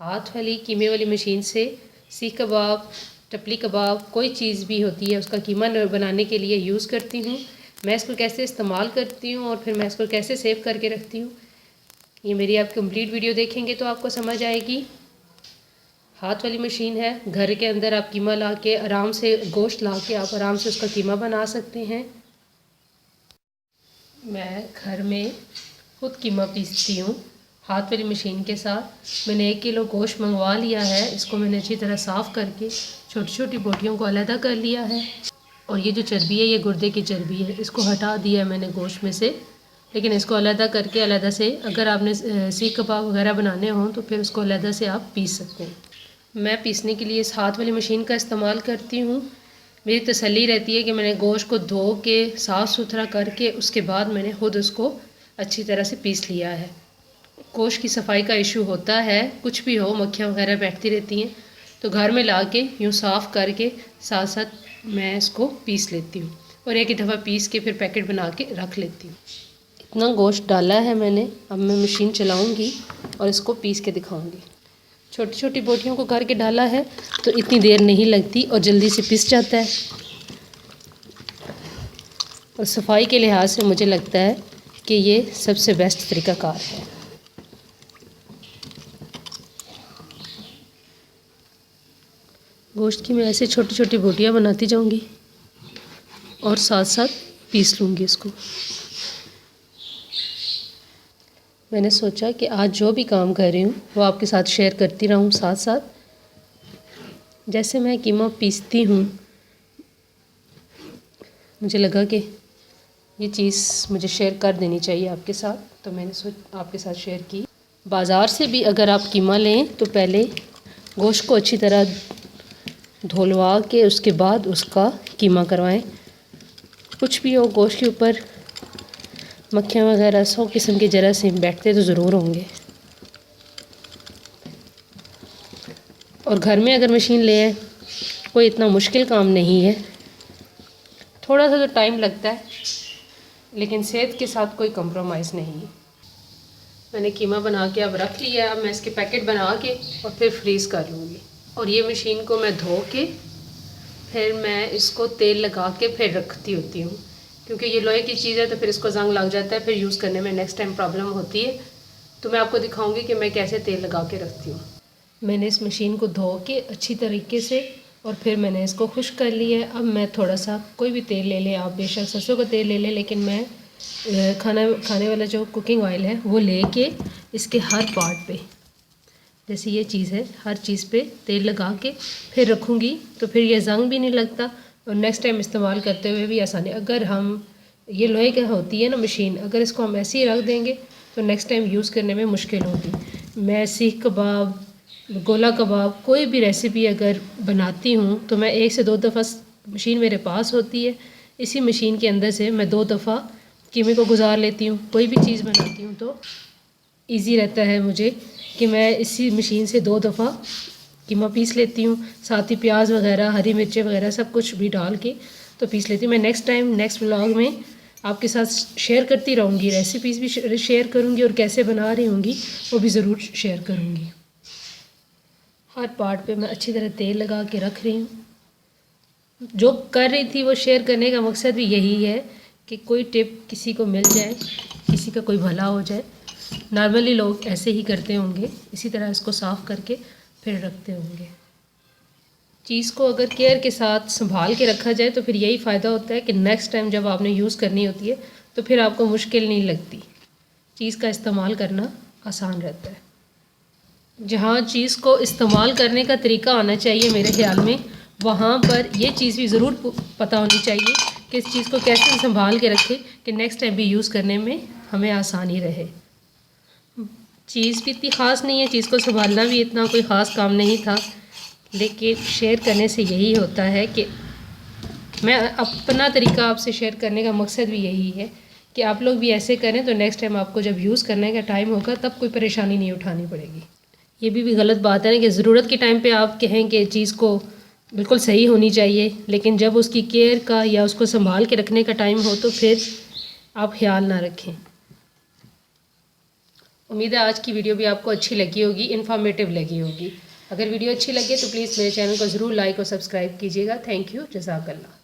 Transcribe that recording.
हाथ वाली कीमे वाली मशीन से सीख कबाब, टपली कबाब, कोई चीज़ भी होती है उसका कीमा बनाने के लिए यूज़ करती हूँ। मैं इसको कैसे इस्तेमाल करती हूँ और फिर मैं इसको कैसे सेव करके रखती हूँ, ये मेरी आप कंप्लीट वीडियो देखेंगे तो आपको समझ आएगी। हाथ वाली मशीन है, घर के अंदर आप कीमा ला के आराम से, गोश्त ला के आप आराम से उसका कीमा बना सकते हैं। मैं घर में खुद कीमा पीसती हूँ हाथ वाली मशीन के साथ। मैंने 1 किलो गोश्त मंगवा लिया है। इसको मैंने अच्छी तरह साफ़ करके छोटी छोटी बोटियों को अलहदा कर लिया है। और ये जो चर्बी है ये गुर्दे की चर्बी है, इसको हटा दिया है मैंने गोश्त में से। लेकिन इसको अलहदा करके अलहदा से, अगर आपने सीख कबाब वगैरह बनाने हों तो फिर उसको अलहदा से आप पीस सकते हैं। मैं पीसने के लिए इस हाथ वाली मशीन का इस्तेमाल करती हूँ। मेरी तसल्ली रहती है कि मैंने गोश्त को धो के साफ़ सुथरा करके उसके बाद मैंने खुद उसको अच्छी तरह से पीस लिया है। गोश्त की सफाई का इशू होता है, कुछ भी हो, मक्खियाँ वगैरह बैठती रहती हैं, तो घर में ला के यूँ साफ़ करके साथ साथ मैं इसको पीस लेती हूँ और एक ही दफ़ा पीस के फिर पैकेट बना के रख लेती हूँ। इतना गोश्त डाला है मैंने, अब मैं मशीन चलाऊँगी और इसको पीस के दिखाऊँगी। छोटी छोटी बोटियों को करके डाला है तो इतनी देर नहीं लगती और जल्दी से पिस जाता है। और सफाई के लिहाज से मुझे लगता है कि ये सबसे बेस्ट तरीक़ाकार है। गोश्त की मैं ऐसे छोटी छोटी बोटियाँ बनाती जाऊंगी और साथ साथ पीस लूँगी इसको। मैंने सोचा कि आज जो भी काम कर रही हूँ वो आपके साथ शेयर करती रहूँ साथ साथ। जैसे मैं कीमा पीसती हूँ मुझे लगा कि ये चीज़ मुझे शेयर कर देनी चाहिए आपके साथ, तो मैंने आपके साथ शेयर की। बाज़ार से भी अगर आप कीमा लें तो पहले गोश्त को अच्छी तरह धुलवा के उसके बाद उसका कीमा करवाएं। कुछ भी हो, गोश्त के ऊपर मक्खियाँ वगैरह 100 किस्म के जरासीम बैठते तो ज़रूर होंगे। और घर में अगर मशीन ले आए, कोई इतना मुश्किल काम नहीं है। थोड़ा सा तो टाइम लगता है लेकिन सेहत के साथ कोई कंप्रोमाइज़ नहीं है। मैंने कीमा बना के अब रख लिया। अब मैं इसके पैकेट बना के और फिर फ्रीज़ कर लूँगी। और ये मशीन को मैं धो के फिर मैं इसको तेल लगा के फिर रखती होती हूँ, क्योंकि ये लोहे की चीज़ है तो फिर इसको जंग लग जाता है, फिर यूज़ करने में नेक्स्ट टाइम प्रॉब्लम होती है। तो मैं आपको दिखाऊंगी कि मैं कैसे तेल लगा के रखती हूँ। मैंने इस मशीन को धो के अच्छी तरीके से और फिर मैंने इसको खुश्क कर लिया है। अब मैं थोड़ा सा, कोई भी तेल ले लें आप, बेशक सरसों का तेल ले लें, लेकिन मैं खाने वाला जो कुकिंग ऑयल है वो लेके इसके हर पार्ट पे, जैसे ये चीज़ है, हर चीज़ पे तेल लगा के फिर रखूँगी, तो फिर ये जंग भी नहीं लगता और नेक्स्ट टाइम इस्तेमाल करते हुए भी आसानी। अगर हम, ये लोहे की होती है ना मशीन, अगर इसको हम ऐसे ही रख देंगे तो नेक्स्ट टाइम यूज़ करने में मुश्किल होगी। मैं सीख कबाब, गोला कबाब, कोई भी रेसिपी अगर बनाती हूँ तो मैं 1 से 2 दफ़ा, मशीन मेरे पास होती है, इसी मशीन के अंदर से मैं 2 दफ़ा कीमे को गुजार लेती हूँ। कोई भी चीज़ बनाती हूँ तो ईज़ी रहता है मुझे कि मैं इसी मशीन से 2 दफ़ा कीमा पीस लेती हूँ। साथ ही प्याज वगैरह, हरी मिर्चें वगैरह सब कुछ भी डाल के तो पीस लेती हूँ। मैं नेक्स्ट टाइम, नेक्स्ट व्लॉग में आपके साथ शेयर करती रहूँगी, रेसिपीज़ भी शेयर करूँगी और कैसे बना रही होंगी वो भी ज़रूर शेयर करूँगी। हर पार्ट पे मैं अच्छी तरह तेल लगा के रख रही हूँ। जो कर रही थी वो शेयर करने का मकसद भी यही है कि कोई टिप किसी को मिल जाए, किसी का कोई भला हो जाए। नॉर्मली लोग ऐसे ही करते होंगे, इसी तरह इसको साफ़ करके फिर रखते होंगे। चीज़ को अगर केयर के साथ संभाल के रखा जाए तो फिर यही फ़ायदा होता है कि नेक्स्ट टाइम जब आपने यूज़ करनी होती है तो फिर आपको मुश्किल नहीं लगती, चीज़ का इस्तेमाल करना आसान रहता है। जहाँ चीज़ को इस्तेमाल करने का तरीका आना चाहिए मेरे ख्याल में, वहाँ पर ये चीज़ भी ज़रूर पता होनी चाहिए कि इस चीज़ को कैसे संभाल के रखें कि नेक्स्ट टाइम भी यूज़ करने में हमें आसानी रहे। चीज़ भी इतनी ख़ास नहीं है, चीज़ को संभालना भी इतना कोई ख़ास काम नहीं था, लेकिन शेयर करने से यही होता है कि मैं अपना तरीका आपसे शेयर करने का मकसद भी यही है कि आप लोग भी ऐसे करें तो नेक्स्ट टाइम आपको जब यूज़ करने का टाइम होगा तब कोई परेशानी नहीं उठानी पड़ेगी। ये भी गलत बात है ना कि ज़रूरत के टाइम पे आप कहें कि चीज़ को बिल्कुल सही होनी चाहिए, लेकिन जब उसकी केयर का या उसको संभाल के रखने का टाइम हो तो फिर आप ख्याल ना रखें। उम्मीद है आज की वीडियो भी आपको अच्छी लगी होगी, इन्फॉर्मेटिव लगी होगी। अगर वीडियो अच्छी लगे तो प्लीज़ मेरे चैनल को ज़रूर लाइक और सब्सक्राइब कीजिएगा। थैंक यू, जज़ाकल्लाह।